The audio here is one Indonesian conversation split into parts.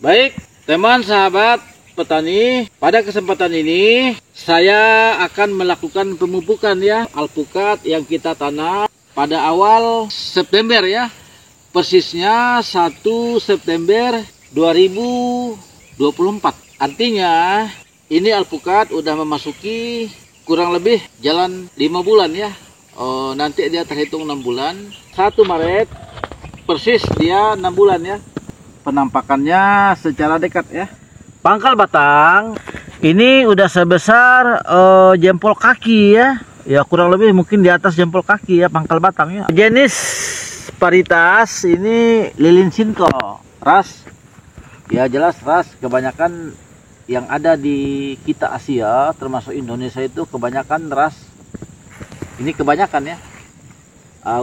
Baik, teman sahabat petani, pada kesempatan ini saya akan melakukan pemupukan ya alpukat yang kita tanam pada awal September ya. Persisnya 1 September 2024. Artinya ini alpukat udah memasuki kurang lebih jalan 5 bulan ya. Nanti dia terhitung 6 bulan. 1 Maret persis dia 6 bulan ya. Penampakannya secara dekat ya. Pangkal batang ini udah sebesar jempol kaki ya. Ya kurang lebih mungkin di atas jempol kaki ya pangkal batangnya. Jenis varietas ini lilin Sinko. Ras ya jelas ras kebanyakan yang ada di kita Asia termasuk Indonesia itu kebanyakan ras. Ini kebanyakan ya.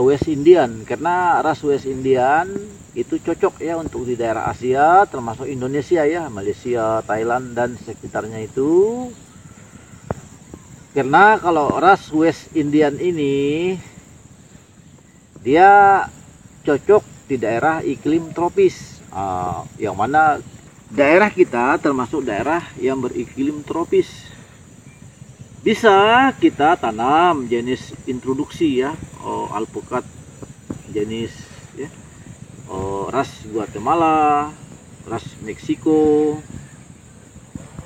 West Indian, karena ras West Indian itu cocok ya untuk di daerah Asia termasuk Indonesia ya, Malaysia, Thailand dan sekitarnya itu. Karena kalau ras West Indian ini dia cocok di daerah iklim tropis, yang mana daerah kita termasuk daerah yang beriklim tropis. Bisa kita tanam jenis introduksi ya, alpukat jenis ya, ras Guatemala, ras Meksiko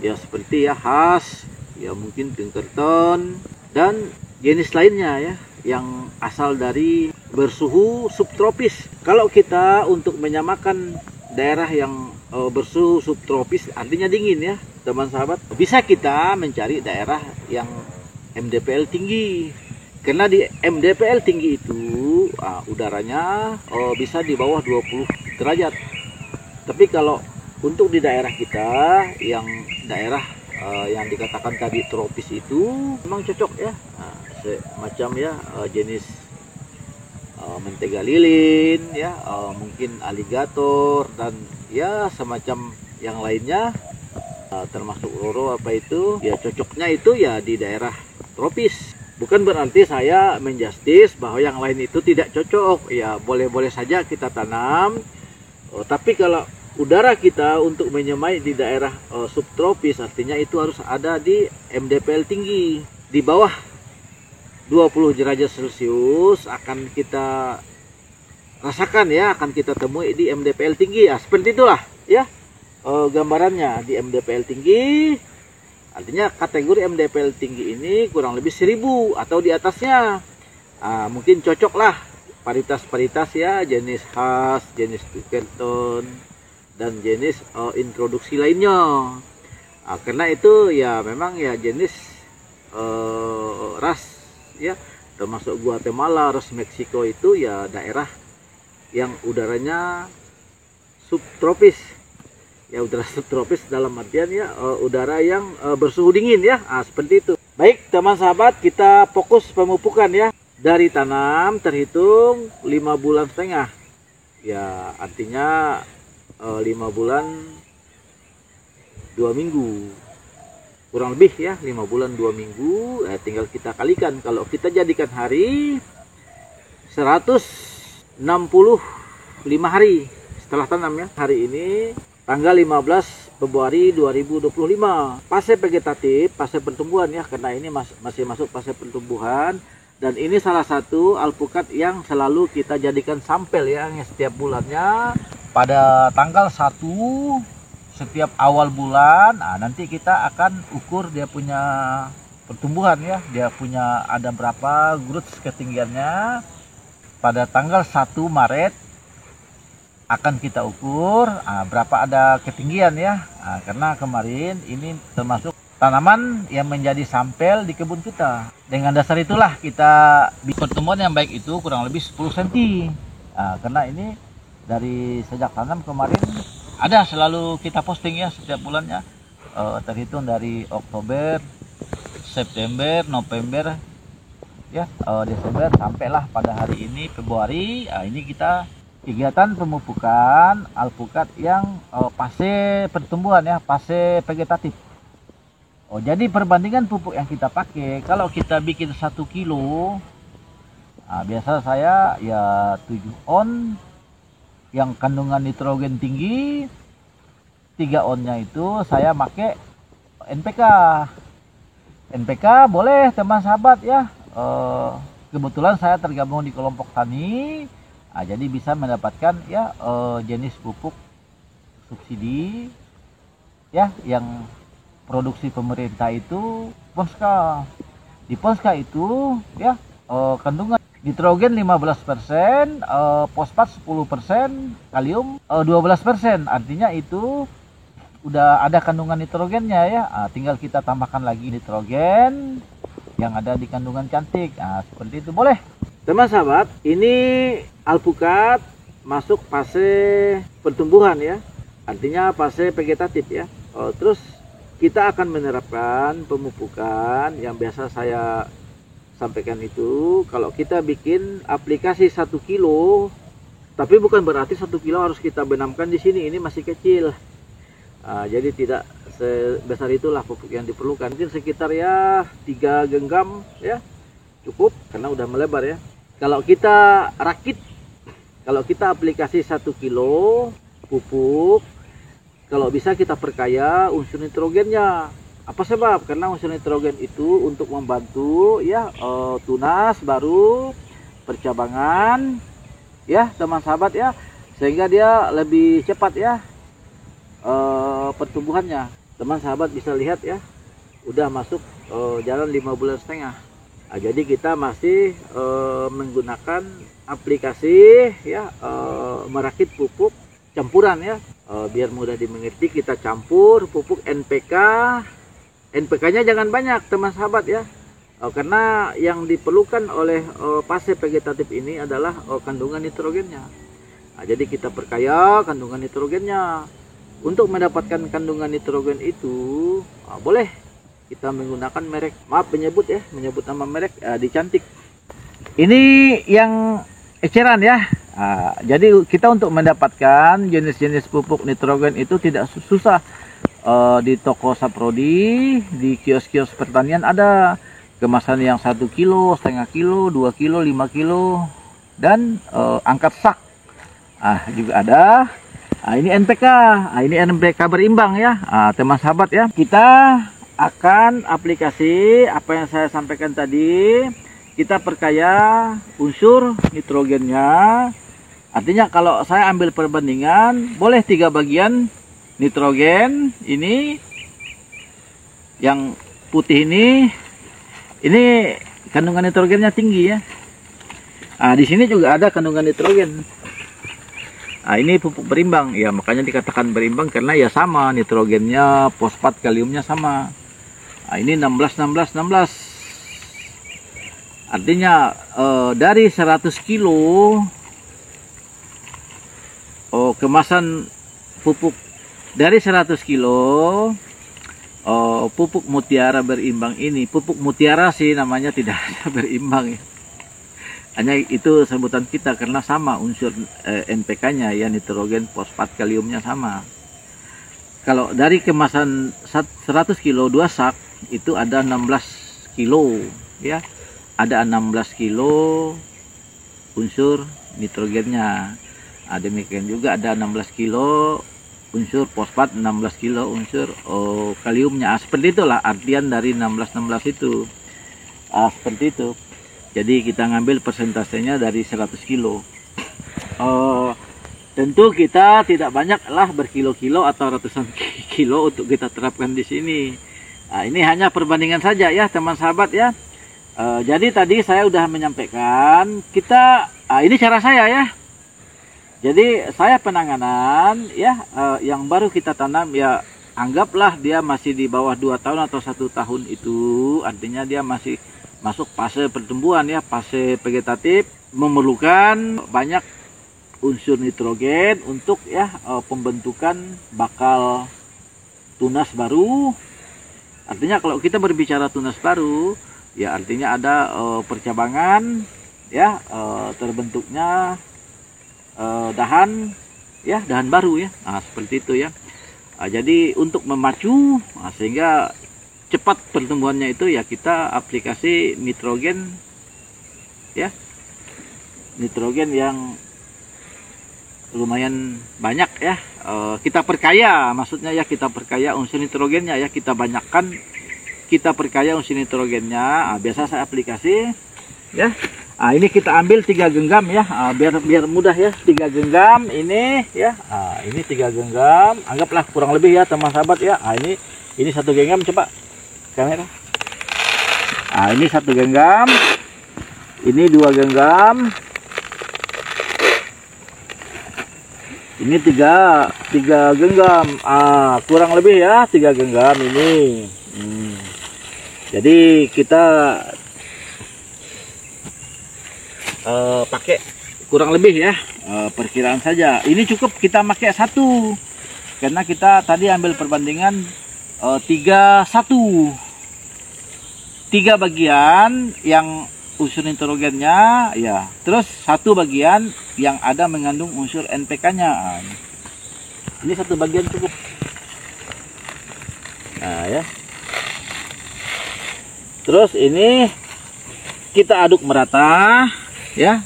ya, seperti ya khas ya, mungkin Pinkerton dan jenis lainnya ya yang asal dari bersuhu subtropis. Kalau kita untuk menyamakan daerah yang bersuhu subtropis artinya dingin ya teman sahabat, bisa kita mencari daerah yang MDPL tinggi. Karena di MDPL tinggi itu udaranya bisa di bawah 20 derajat. Tapi kalau untuk di daerah kita yang daerah yang dikatakan tadi tropis itu memang cocok ya, semacam ya jenis mentega lilin ya, mungkin aligator dan ya semacam yang lainnya, termasuk roro apa itu ya, cocoknya itu ya di daerah tropis. Bukan berarti saya menjustis bahwa yang lain itu tidak cocok ya, boleh-boleh saja kita tanam. Tapi kalau udara kita untuk menyemai di daerah subtropis artinya itu harus ada di MDPL tinggi, di bawah 20 derajat Celcius akan kita rasakan ya, akan kita temui di MDPL tinggi ya, seperti itulah ya gambarannya. Di MDPL tinggi artinya kategori MDPL tinggi ini kurang lebih 1000 atau di atasnya. Mungkin cocok lah varietas-varietas ya, jenis khas, jenis Pinkerton dan jenis introduksi lainnya. Karena itu ya memang ya jenis ras ya, termasuk Guatemala, ras Meksiko itu ya daerah yang udaranya subtropis. Ya udara subtropis dalam artian ya udara yang bersuhu dingin ya, seperti itu. Baik teman sahabat, kita fokus pemupukan ya. Dari tanam terhitung 5 bulan setengah ya, artinya 5 bulan 2 minggu kurang lebih ya, 5 bulan 2 minggu. Tinggal kita kalikan, kalau kita jadikan hari 165 hari setelah tanam ya. Hari ini tanggal 15 Februari 2025. Fase vegetatif, fase pertumbuhan ya, karena ini masih masuk fase pertumbuhan. Dan ini salah satu alpukat yang selalu kita jadikan sampel ya, setiap bulannya pada tanggal 1 setiap awal bulan. Nanti kita akan ukur dia punya pertumbuhan ya, dia punya ada berapa growth ketinggiannya. Pada tanggal 1 Maret akan kita ukur berapa ada ketinggian ya, karena kemarin ini termasuk tanaman yang menjadi sampel di kebun kita. Dengan dasar itulah kita pertumbuhan yang baik itu kurang lebih 10 cm. Karena ini dari sejak tanam kemarin ada selalu kita posting ya setiap bulannya, terhitung dari Oktober, September, November ya, Desember sampailah pada hari ini Februari. Ini kita kegiatan pemupukan alpukat yang fase pertumbuhan ya, fase vegetatif. Jadi perbandingan pupuk yang kita pakai, kalau kita bikin 1 kilo, biasa saya ya 7 on yang kandungan nitrogen tinggi, 3 onnya itu saya pakai NPK. NPK boleh teman sahabat ya. Kebetulan saya tergabung di kelompok tani, jadi bisa mendapatkan ya jenis pupuk subsidi ya yang produksi pemerintah itu Ponska. Di Ponska itu ya kandungan nitrogen 15%, fosfat 10%, kalium 12%. Artinya itu udah ada kandungan nitrogennya ya. Tinggal kita tambahkan lagi nitrogen yang ada di kandungan cantik. Seperti itu boleh. Teman sahabat, ini alpukat masuk fase pertumbuhan ya. Artinya fase vegetatif ya. Terus kita akan menerapkan pemupukan yang biasa saya sampaikan itu. Kalau kita bikin aplikasi 1 kilo, tapi bukan berarti 1 kilo harus kita benamkan di sini. Ini masih kecil. Jadi tidak sebesar itulah pupuk yang diperlukan. Mungkin sekitar ya 3 genggam ya cukup karena udah melebar ya. Kalau kita rakit, kalau kita aplikasi 1 kilo pupuk, kalau bisa kita perkaya unsur nitrogennya. Apa sebab? Karena unsur nitrogen itu untuk membantu ya tunas baru, percabangan ya teman sahabat ya, sehingga dia lebih cepat ya pertumbuhannya. Teman sahabat bisa lihat ya, udah masuk jalan 5,5 bulan. Jadi kita masih menggunakan aplikasi ya merakit pupuk campuran ya. Biar mudah dimengerti, kita campur pupuk NPK. NPK-nya jangan banyak teman sahabat ya, karena yang diperlukan oleh fase vegetatif ini adalah kandungan nitrogennya. Jadi kita perkaya kandungan nitrogennya. Untuk mendapatkan kandungan nitrogen itu boleh kita menggunakan merek, maaf menyebut nama merek di cantik. Ini yang eceran ya. Jadi kita untuk mendapatkan jenis-jenis pupuk nitrogen itu tidak susah. Di toko Saprodi, di kios-kios pertanian ada kemasan yang 1 kilo, setengah kilo, 2 kilo, 5 kilo, dan angkat sak. Juga ada. Ini NPK, ini NPK berimbang ya, teman sahabat ya. Kita akan aplikasi apa yang saya sampaikan tadi. Kita perkaya unsur nitrogennya. Artinya kalau saya ambil perbandingan, boleh 3 bagian nitrogen. Ini yang putih ini kandungan nitrogennya tinggi ya. Di sini juga ada kandungan nitrogen. Ini pupuk berimbang ya, makanya dikatakan berimbang karena ya sama nitrogennya, fosfat, kaliumnya sama. Ini 16. Artinya dari 100 kilo kemasan pupuk, dari 100 kilo pupuk mutiara berimbang ini, pupuk mutiara sih namanya, tidak ada berimbang ya. Hanya itu sebutan kita karena sama unsur NPK-nya ya, nitrogen, fosfat, kaliumnya sama. Kalau dari kemasan 100 kilo 2 sak itu ada 16 kilo ya. Ada 16 kilo unsur nitrogennya. Demikian juga ada 16 kilo unsur fosfat, 16 kilo unsur kaliumnya. Seperti itulah artian dari 16 itu. Seperti itu. Jadi kita ngambil persentasenya dari 100 kilo. Tentu kita tidak banyak lah berkilo-kilo atau ratusan kilo untuk kita terapkan di sini. Ini hanya perbandingan saja ya teman sahabat ya. Jadi tadi saya sudah menyampaikan kita, ini cara saya ya. Jadi saya penanganan ya yang baru kita tanam ya, anggaplah dia masih di bawah 2 tahun atau 1 tahun itu, artinya dia masih masuk fase pertumbuhan ya, fase vegetatif, memerlukan banyak unsur nitrogen untuk ya pembentukan bakal tunas baru. Artinya kalau kita berbicara tunas baru ya artinya ada percabangan ya, terbentuknya dahan ya, dahan baru ya. Seperti itu ya. Jadi untuk memacu sehingga cepat pertumbuhannya itu ya kita aplikasi nitrogen ya, nitrogen yang lumayan banyak ya, kita perkaya, maksudnya ya kita perkaya unsur nitrogennya ya, kita banyakkan, kita perkaya unsur nitrogennya. Biasa saya aplikasi ya. Ini kita ambil 3 genggam ya, biar mudah ya. 3 genggam ini ya. Ini 3 genggam, anggaplah kurang lebih ya teman sahabat ya. Ini 1 genggam, coba kamera. Ini 1 genggam, ini 2 genggam, ini 3 genggam. Kurang lebih ya 3 genggam ini. Jadi kita pakai kurang lebih ya, perkiraan saja. Ini cukup kita pakai 1 karena kita tadi ambil perbandingan 3 bagian yang unsur nitrogennya ya, terus 1 bagian yang ada mengandung unsur NPK-nya. Ini 1 bagian cukup. Ya. Terus ini kita aduk merata ya.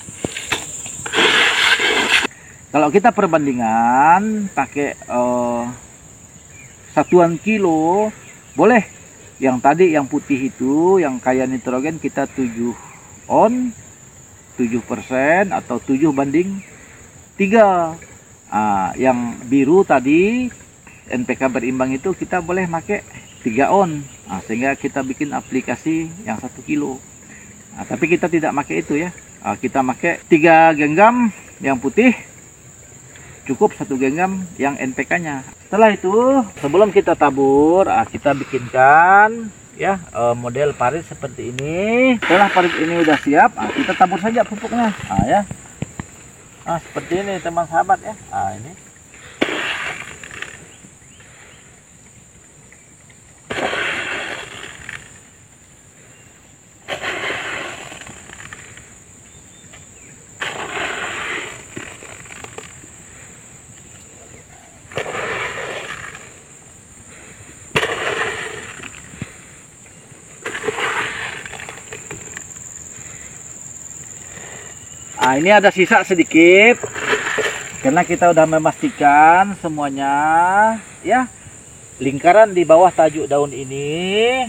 Kalau kita perbandingan pakai satuan kilo, boleh yang tadi yang putih itu yang kaya nitrogen kita 7 on 7% atau 7:3. Yang biru tadi NPK berimbang itu kita boleh pakai 3 on. Sehingga kita bikin aplikasi yang 1 kilo. Tapi kita tidak pakai itu ya. Kita pakai 3 genggam yang putih, cukup 1 genggam yang NPK-nya. Setelah itu, sebelum kita tabur, kita bikinkan ya model parit seperti ini. Setelah parit ini udah siap, kita tabur saja pupuknya. Ya. Seperti ini teman sahabat ya. Ini. Ini ada sisa sedikit karena kita udah memastikan semuanya ya, lingkaran di bawah tajuk daun ini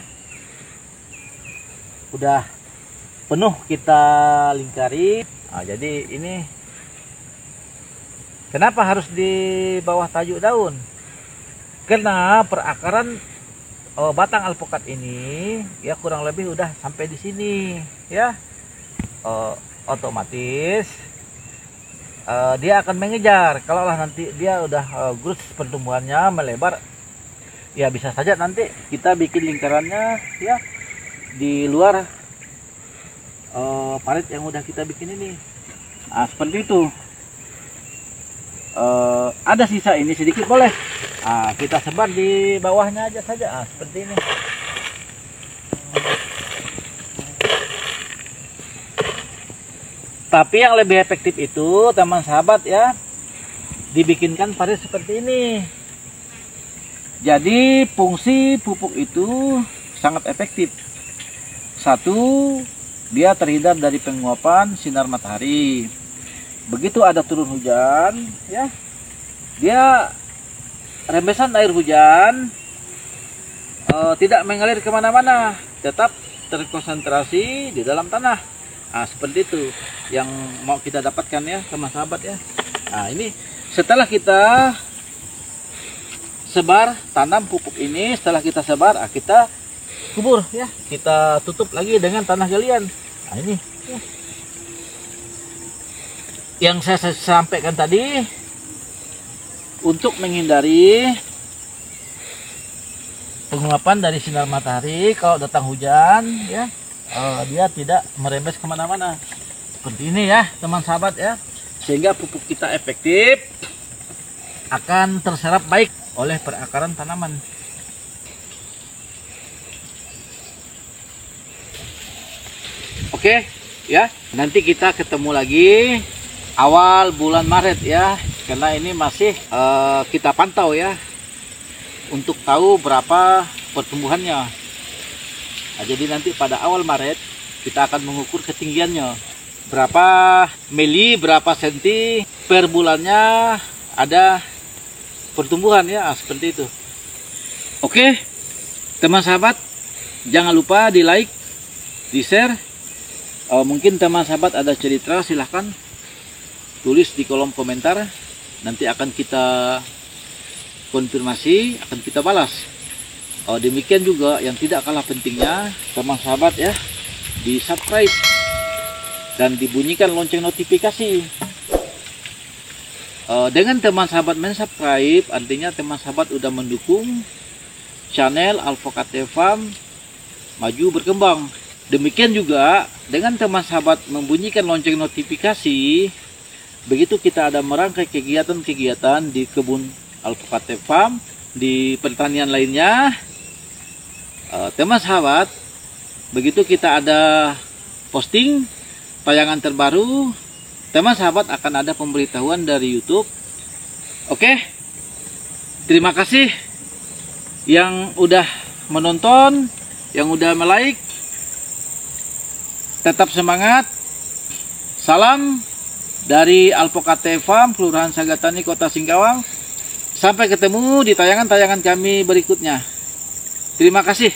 udah penuh kita lingkari. Jadi ini kenapa harus di bawah tajuk daun? Karena perakaran batang alpukat ini ya kurang lebih udah sampai di sini ya. Otomatis dia akan mengejar. Kalau nanti dia udah growth pertumbuhannya melebar, ya bisa saja nanti kita bikin lingkarannya ya di luar parit yang udah kita bikin ini. Seperti itu. Ada sisa ini sedikit boleh. Kita sebar di bawahnya aja saja. Seperti ini. Tapi yang lebih efektif itu teman sahabat ya, dibikinkan parit seperti ini. Jadi fungsi pupuk itu sangat efektif. 1, dia terhindar dari penguapan sinar matahari. Begitu ada turun hujan ya, dia rembesan air hujan tidak mengalir kemana-mana, tetap terkonsentrasi di dalam tanah. Seperti itu yang mau kita dapatkan ya teman sahabat ya. Ini setelah kita sebar tanam pupuk ini, setelah kita sebar kita kubur ya, kita tutup lagi dengan tanah galian. Ini ya, yang saya sampaikan tadi untuk menghindari penguapan dari sinar matahari. Kalau datang hujan ya, dia tidak merembes kemana-mana seperti ini ya teman sahabat ya, sehingga pupuk kita efektif, akan terserap baik oleh perakaran tanaman. Oke ya, nanti kita ketemu lagi awal bulan Maret ya, karena ini masih kita pantau ya untuk tahu berapa pertumbuhannya. Jadi nanti pada awal Maret kita akan mengukur ketinggiannya, berapa mili, berapa senti per bulannya, ada pertumbuhan ya, seperti itu. Oke, teman sahabat, jangan lupa di like, di share. Mungkin teman sahabat ada cerita, silahkan tulis di kolom komentar. Nanti akan kita konfirmasi, akan kita balas. Demikian juga yang tidak kalah pentingnya, teman sahabat ya, di subscribe dan dibunyikan lonceng notifikasi. Dengan teman sahabat mensubscribe, artinya teman sahabat udah mendukung channel Alpokat Farm maju berkembang. Demikian juga dengan teman sahabat membunyikan lonceng notifikasi, begitu kita ada merangkai kegiatan-kegiatan di kebun Alpokat Farm, di pertanian lainnya, teman sahabat, begitu kita ada posting tayangan terbaru, teman sahabat akan ada pemberitahuan dari YouTube. Oke, terima kasih yang udah menonton, yang udah like. Tetap semangat. Salam dari Alpokat Farm, Kelurahan Sagatani, Kota Singkawang. Sampai ketemu di tayangan-tayangan kami berikutnya. Terima kasih.